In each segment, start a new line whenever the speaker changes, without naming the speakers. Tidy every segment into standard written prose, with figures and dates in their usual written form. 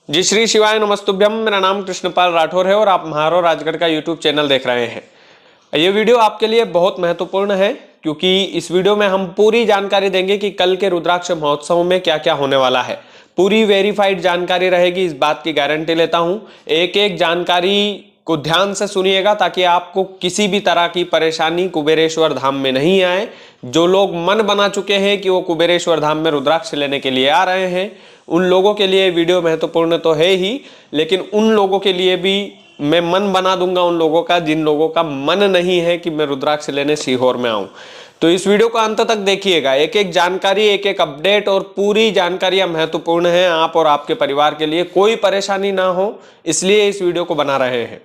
जी श्री शिवाय नमस्तुभ्यम। मेरा नाम कृष्णपाल राठौर है और आप महारो राजगढ़ का यूट्यूब चैनल देख रहे हैं। ये वीडियो आपके लिए बहुत महत्वपूर्ण है क्योंकि इस वीडियो में हम पूरी जानकारी देंगे कि कल के रुद्राक्ष महोत्सव में क्या क्या होने वाला है। पूरी वेरीफाइड जानकारी रहेगी, इस बात की गारंटी लेता हूं। एक एक जानकारी को ध्यान से सुनिएगा ताकि आपको किसी भी तरह की परेशानी कुबेरेश्वर धाम में नहीं आए। जो लोग मन बना चुके हैं कि वो कुबेरेश्वर धाम में रुद्राक्ष लेने के लिए आ रहे हैं, उन लोगों के लिए वीडियो महत्वपूर्ण तो है ही, लेकिन उन लोगों के लिए भी मैं मन बना दूंगा, उन लोगों का जिन लोगों का मन नहीं है कि मैं रुद्राक्ष लेने सीहोर में आऊं। तो इस वीडियो को अंत तक देखिएगा। एक एक जानकारी, एक एक अपडेट और पूरी जानकारियां महत्वपूर्ण है। आप और आपके परिवार के लिए कोई परेशानी ना हो, इसलिए इस वीडियो को बना रहे हैं।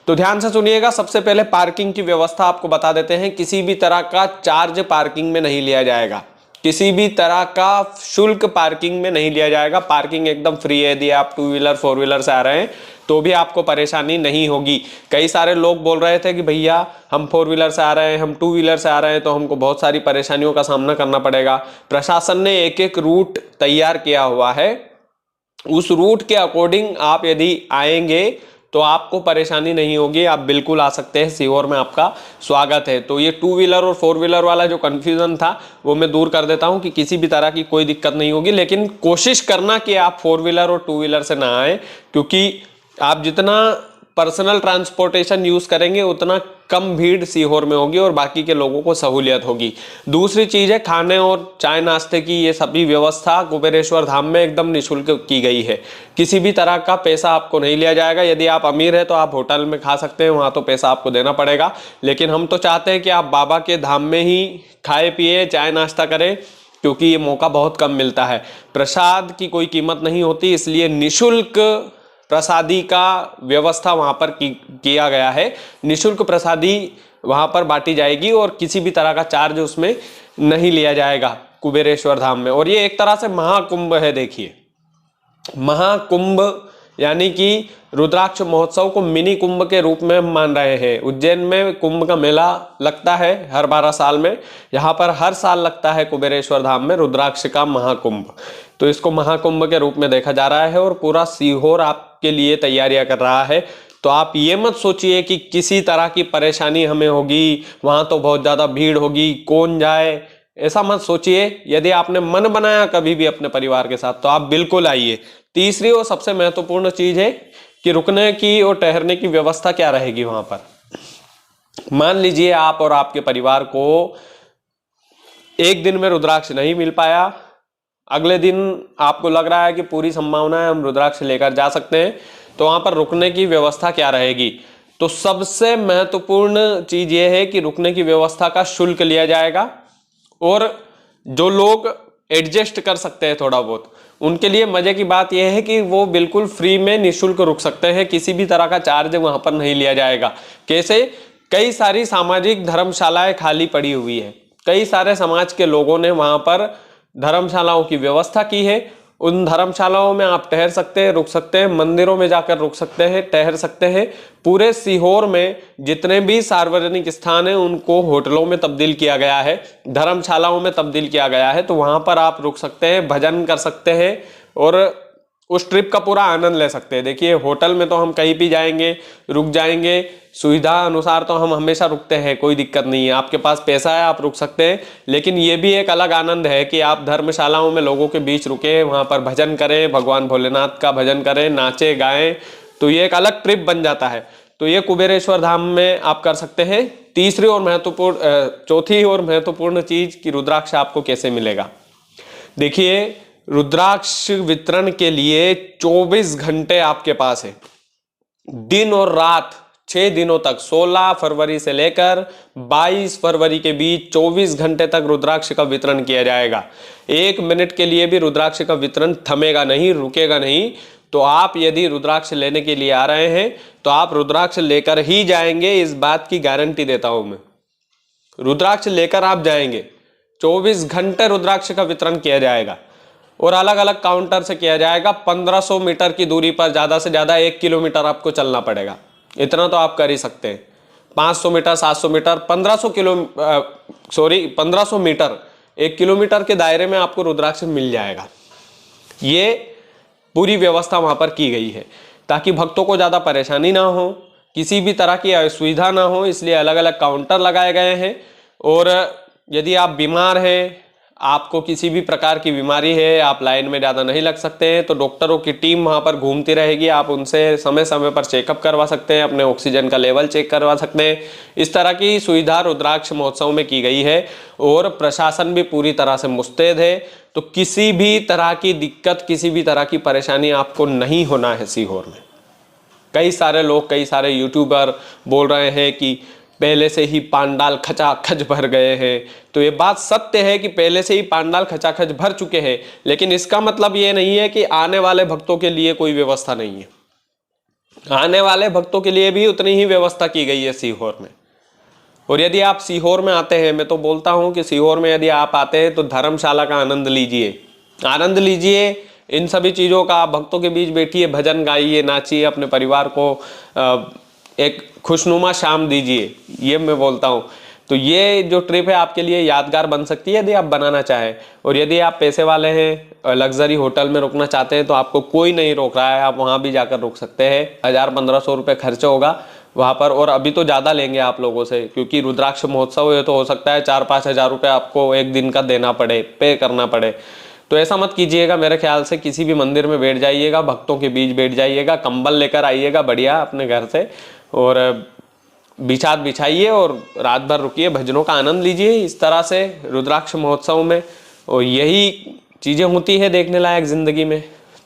तो ध्यान से सुनिएगा। सबसे पहले पार्किंग की व्यवस्था आपको बता देते हैं। किसी भी तरह का चार्ज पार्किंग में नहीं लिया जाएगा, किसी भी तरह का शुल्क पार्किंग में नहीं लिया जाएगा। पार्किंग एकदम फ्री है। यदि आप 2 व्हीलर 4 व्हीलर से आ रहे हैं तो भी आपको परेशानी नहीं होगी। कई सारे लोग बोल रहे थे कि भैया हम 4 व्हीलर से आ रहे हैं, हम 2 व्हीलर से आ रहे हैं तो हमको बहुत सारी परेशानियों का सामना करना पड़ेगा। प्रशासन ने एक एक रूट तैयार किया हुआ है। उस रूट के अकॉर्डिंग आप यदि आएंगे तो आपको परेशानी नहीं होगी। आप बिल्कुल आ सकते हैं, सीहोर में आपका स्वागत है। तो ये 2 व्हीलर और 4 व्हीलर वाला जो कंफ्यूजन था वो मैं दूर कर देता हूं कि किसी भी तरह की कोई दिक्कत नहीं होगी। लेकिन कोशिश करना कि आप 4 व्हीलर और 2 व्हीलर से ना आए, क्योंकि आप जितना पर्सनल ट्रांसपोर्टेशन यूज करेंगे उतना कम भीड़ सीहोर में होगी और बाकी के लोगों को सहूलियत होगी। दूसरी चीज है, खाने और चाय नाश्ते की ये सभी व्यवस्था कुबेरेश्वर धाम में एकदम निःशुल्क की गई है। किसी भी तरह का पैसा आपको नहीं लिया जाएगा। यदि आप अमीर है तो आप होटल में खा सकते हैं, वहां तो पैसा आपको देना पड़ेगा। लेकिन हम तो चाहते हैं कि आप बाबा के धाम में ही खाए पिए चाय नाश्ता करें, क्योंकि ये मौका बहुत कम मिलता है। प्रसाद की कोई कीमत नहीं होती, इसलिए निःशुल्क प्रसादी का व्यवस्था वहां पर किया गया है। निःशुल्क प्रसादी वहां पर बांटी जाएगी और किसी भी तरह का चार्ज उसमें नहीं लिया जाएगा कुबेरेश्वर धाम में। और ये एक तरह से महाकुंभ है। देखिए, महाकुंभ यानी कि रुद्राक्ष महोत्सव को मिनी कुंभ के रूप में हम मान रहे हैं। उज्जैन में कुंभ का मेला लगता है हर 12 साल में, यहाँ पर हर साल लगता है कुबेरेश्वर धाम में रुद्राक्ष का महाकुंभ। तो इसको महाकुंभ के रूप में देखा जा रहा है और पूरा सीहोर आपके लिए तैयारियां कर रहा है। तो आप ये मत सोचिए कि किसी तरह की परेशानी हमें होगी, वहां तो बहुत ज्यादा भीड़ होगी, कौन जाए, ऐसा मत सोचिए। यदि आपने मन बनाया कभी भी अपने परिवार के साथ तो आप बिल्कुल आइए। तीसरी और सबसे महत्वपूर्ण चीज है कि रुकने की और ठहरने की व्यवस्था क्या रहेगी वहां पर। मान लीजिए आप और आपके परिवार को एक दिन में रुद्राक्ष नहीं मिल पाया, अगले दिन आपको लग रहा है कि पूरी संभावना है हम रुद्राक्ष लेकर जा सकते हैं, तो वहां पर रुकने की व्यवस्था क्या रहेगी। तो सबसे महत्वपूर्ण चीज यह है कि रुकने की व्यवस्था का शुल्क लिया जाएगा और जो लोग एडजस्ट कर सकते हैं थोड़ा बहुत, उनके लिए मजे की बात यह है कि वो बिल्कुल फ्री में निःशुल्क रुक सकते हैं। किसी भी तरह का चार्ज वहां पर नहीं लिया जाएगा। कैसे? कई सारी सामाजिक धर्मशालाएं खाली पड़ी हुई है। कई सारे समाज के लोगों ने वहां पर धर्मशालाओं की व्यवस्था की है। उन धर्मशालाओं में आप ठहर सकते हैं, रुक सकते हैं, मंदिरों में जाकर रुक सकते हैं, ठहर सकते हैं। पूरे सीहोर में जितने भी सार्वजनिक स्थान हैं उनको होटलों में तब्दील किया गया है, धर्मशालाओं में तब्दील किया गया है। तो वहां पर आप रुक सकते हैं, भजन कर सकते हैं और उस ट्रिप का पूरा आनंद ले सकते हैं। देखिए, होटल में तो हम कहीं भी जाएंगे, रुक जाएंगे, सुविधा अनुसार तो हम हमेशा रुकते हैं, कोई दिक्कत नहीं है। आपके पास पैसा है, आप रुक सकते हैं। लेकिन ये भी एक अलग आनंद है कि आप धर्मशालाओं में लोगों के बीच रुके, वहां पर भजन करें, भगवान भोलेनाथ का भजन करें, नाचे गाएं, तो ये एक अलग ट्रिप बन जाता है। तो ये कुबेरेश्वर धाम में आप कर सकते हैं। चौथी और महत्वपूर्ण चीज कि रुद्राक्ष आपको कैसे मिलेगा। देखिए, रुद्राक्ष वितरण के लिए 24 घंटे आपके पास है, दिन और रात, 6 दिनों तक। 16 फरवरी से लेकर 22 फरवरी के बीच 24 घंटे तक रुद्राक्ष का वितरण किया जाएगा। 1 मिनट के लिए भी रुद्राक्ष का वितरण थमेगा नहीं, रुकेगा नहीं। तो आप यदि रुद्राक्ष लेने के लिए आ रहे हैं तो आप रुद्राक्ष लेकर ही जाएंगे, इस बात की गारंटी देता हूं मैं। रुद्राक्ष लेकर आप जाएंगे। 24 घंटे रुद्राक्ष का वितरण किया जाएगा और अलग अलग काउंटर से किया जाएगा। 1500 मीटर की दूरी पर, ज्यादा से ज्यादा 1 किलोमीटर आपको चलना पड़ेगा। इतना तो आप कर ही सकते हैं। 500 मीटर, 700 मीटर, 1500 मीटर, 1 किलोमीटर के दायरे में आपको रुद्राक्ष मिल जाएगा। ये पूरी व्यवस्था वहाँ पर की गई है ताकि भक्तों को ज़्यादा परेशानी ना हो, किसी भी तरह की असुविधा ना हो, इसलिए अलग अलग काउंटर लगाए गए हैं। और यदि आप बीमार हैं, आपको किसी भी प्रकार की बीमारी है, आप लाइन में ज़्यादा नहीं लग सकते हैं, तो डॉक्टरों की टीम वहाँ पर घूमती रहेगी, आप उनसे समय समय पर चेकअप करवा सकते हैं, अपने ऑक्सीजन का लेवल चेक करवा सकते हैं। इस तरह की सुविधा रुद्राक्ष महोत्सव में की गई है और प्रशासन भी पूरी तरह से मुस्तैद है। तो किसी भी तरह की दिक्कत, किसी भी तरह की परेशानी आपको नहीं होना है सीहोर में। कई सारे लोग, कई सारे यूट्यूबर बोल रहे हैं कि पहले से ही पांडाल खचाखच भर गए हैं, तो ये बात सत्य है कि पहले से ही पांडाल खचाखच भर चुके हैं, लेकिन इसका मतलब ये नहीं है कि आने वाले भक्तों के लिए कोई व्यवस्था नहीं है। आने वाले भक्तों के लिए भी उतनी ही व्यवस्था की गई है सीहोर में। और यदि आप सीहोर में आते हैं, मैं तो बोलता हूं कि सीहोर में यदि आप आते हैं तो धर्मशाला का आनंद लीजिए, आनंद लीजिए इन सभी चीज़ों का। भक्तों के बीच बैठिए, भजन गाइए, नाचिए, अपने परिवार को एक खुशनुमा शाम दीजिए, ये मैं बोलता हूँ। तो ये जो ट्रिप है आपके लिए यादगार बन सकती है यदि आप बनाना चाहें। और यदि आप पैसे वाले हैं, लग्जरी होटल में रुकना चाहते हैं, तो आपको कोई नहीं रोक रहा है, आप वहाँ भी जाकर रुक सकते हैं। 1000-1500 रुपये खर्च होगा वहाँ पर, और अभी तो ज़्यादा लेंगे आप लोगों से, क्योंकि रुद्राक्ष महोत्सव है, तो हो सकता है 4-5 हज़ार रुपये आपको एक दिन का देना पड़े, पे करना पड़े। तो ऐसा मत कीजिएगा। मेरे ख्याल से किसी भी मंदिर में बैठ जाइएगा, भक्तों के बीच बैठ जाइएगा, कंबल लेकर आइएगा बढ़िया अपने घर से, और बिछात बिछाइए और रात भर रुकिए, भजनों का आनंद लीजिए इस तरह से रुद्राक्ष महोत्सव में। और यही चीज़ें होती है देखने लायक ज़िंदगी में।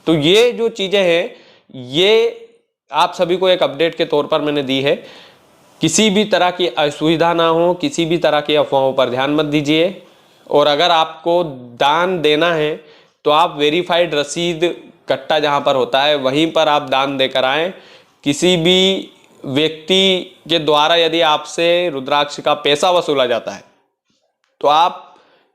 तो ये जो चीज़ें हैं, ये आप सभी को एक अपडेट के तौर पर मैंने दी है। किसी भी तरह की असुविधा ना हो, किसी भी तरह की अफवाहों पर ध्यान मत दीजिए। और अगर आपको दान देना है तो आप वेरीफाइड रसीद कट्टा जहाँ पर होता है वहीं पर आप दान देकर आएँ। किसी भी व्यक्ति के द्वारा यदि आपसे रुद्राक्ष का पैसा वसूला जाता है तो आप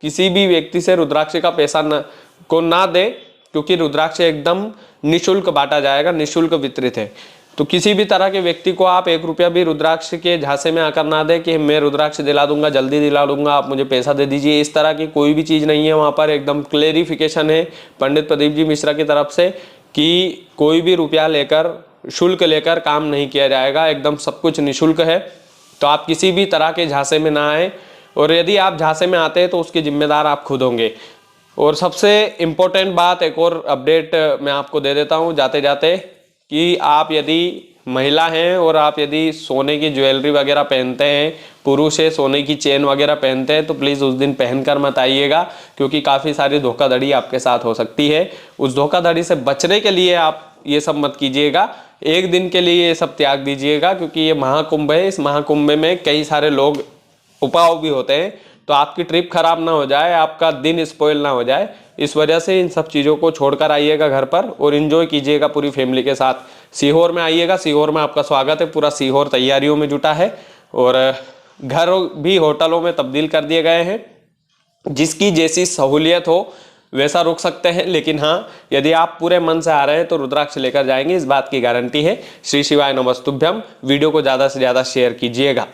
किसी भी व्यक्ति से रुद्राक्ष का पैसा ना दें, क्योंकि रुद्राक्ष एकदम निःशुल्क बांटा जाएगा, निःशुल्क वितरित है। तो किसी भी तरह के व्यक्ति को आप 1 रुपया भी रुद्राक्ष के झांसे में आकर ना दे कि मैं रुद्राक्ष दिला दूंगा, जल्दी दिला दूंगा, आप मुझे पैसा दे दीजिए। इस तरह की कोई भी चीज़ नहीं है वहाँ पर। एकदम क्लेरिफिकेशन है पंडित प्रदीप जी मिश्रा की तरफ से कि कोई भी रुपया लेकर, शुल्क लेकर काम नहीं किया जाएगा, एकदम सब कुछ निःशुल्क है। तो आप किसी भी तरह के झांसे में ना आए, और यदि आप झांसे में आते हैं तो उसके जिम्मेदार आप खुद होंगे। और सबसे इम्पोर्टेंट बात, एक और अपडेट मैं आपको दे देता हूँ जाते जाते, कि आप यदि महिला हैं और आप यदि सोने की ज्वेलरी वगैरह पहनते हैं, पुरुष है सोने की चेन वगैरह पहनते हैं, तो प्लीज़ उस दिन पहनकर मत आइएगा, क्योंकि काफ़ी सारी धोखाधड़ी आपके साथ हो सकती है। उस धोखाधड़ी से बचने के लिए आप ये सब मत कीजिएगा। एक दिन के लिए ये सब त्याग दीजिएगा, क्योंकि ये महाकुंभ है। इस महाकुंभ में कई सारे लोग उपाव भी होते हैं, तो आपकी ट्रिप खराब ना हो जाए, आपका दिन स्पॉइल ना हो जाए, इस वजह से इन सब चीज़ों को छोड़कर आइएगा घर पर और एंजॉय कीजिएगा पूरी फैमिली के साथ। सीहोर में आइएगा, सीहोर में आपका स्वागत है। पूरा सीहोर तैयारियों में जुटा है और घर भी होटलों में तब्दील कर दिए गए हैं। जिसकी जैसी सहूलियत हो वैसा रुक सकते हैं, लेकिन हाँ, यदि आप पूरे मन से आ रहे हैं तो रुद्राक्ष लेकर जाएंगे, इस बात की गारंटी है। श्री शिवाय नमस्तुभ्यम। वीडियो को ज़्यादा से ज़्यादा शेयर कीजिएगा।